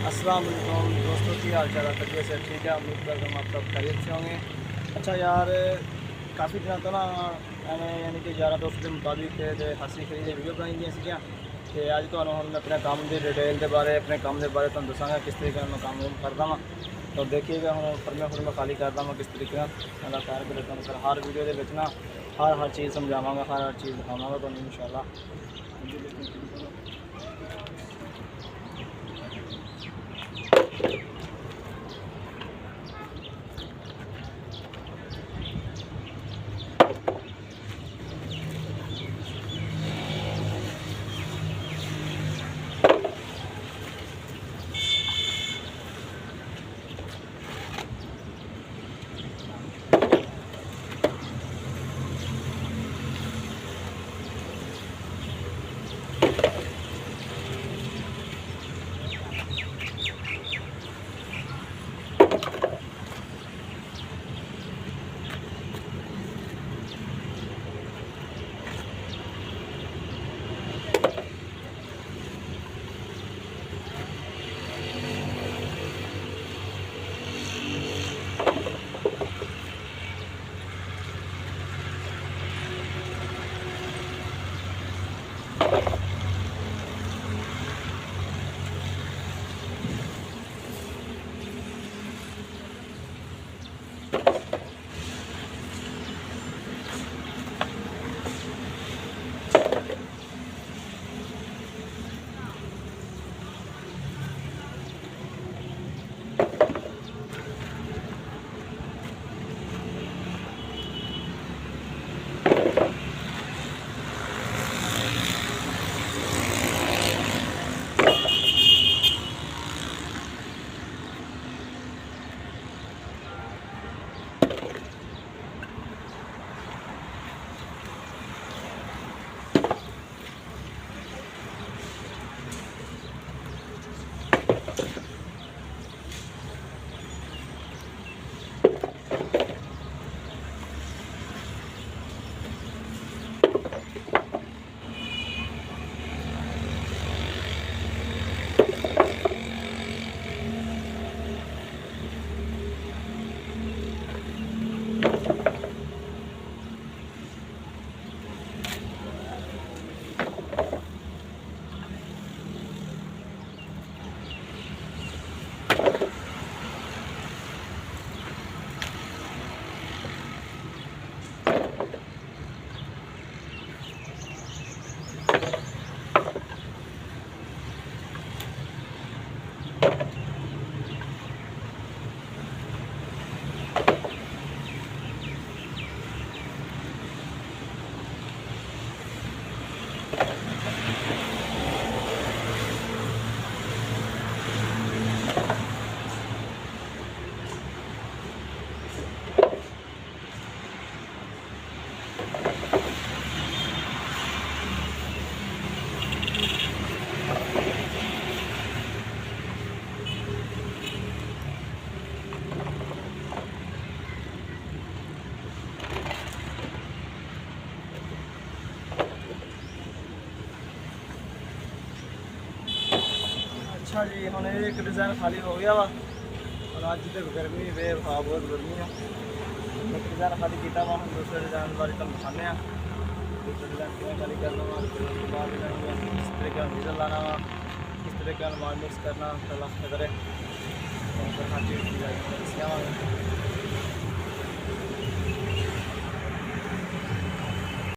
अस्सलाम वालेकुम दोस्तों, की हाल चाल है? तबीयत से ठीक है? उम्मीद करता हूँ आप सब खैरियत से होंगे। अच्छा यार, काफ़ी दिन तो ना मैंने यानी कि यारा दोस्त के मुताबिक हंसी खेली दी वीडियो बनाई दी सीगियां ते अज तुहानूं हुण मैं अपने काम की डिटेल के बारे अपने काम के बारे तुहानूं दसांगा किस तरीके मैं काम करता वा। तो देखिएगा हम फर्मे खाली करता वा किस तरीके मैं खैर कर देता हूँ सर। हर वीडियो के विच ना हर चीज़ समझावांगा, हर चीज़ दिखावांगा तुहानूं इंशाअल्लाह। अच्छा जी, हम एक डिज़ाइन खाली हो गया वा और अज तो गर्मी बेवफा बहुत गर्मी है। एक डिज़ाइन खाली किया वा, हम दूसरे डिज़ाइन बारे तुम दिखाने। दूसरे डिज़ाइन किमें खाली करना वा, फिर बाद किस तरीके डीजल लाना वा, किस तरीके माल मिक्स करना, तो करे हर चीज़ दसियावांगे।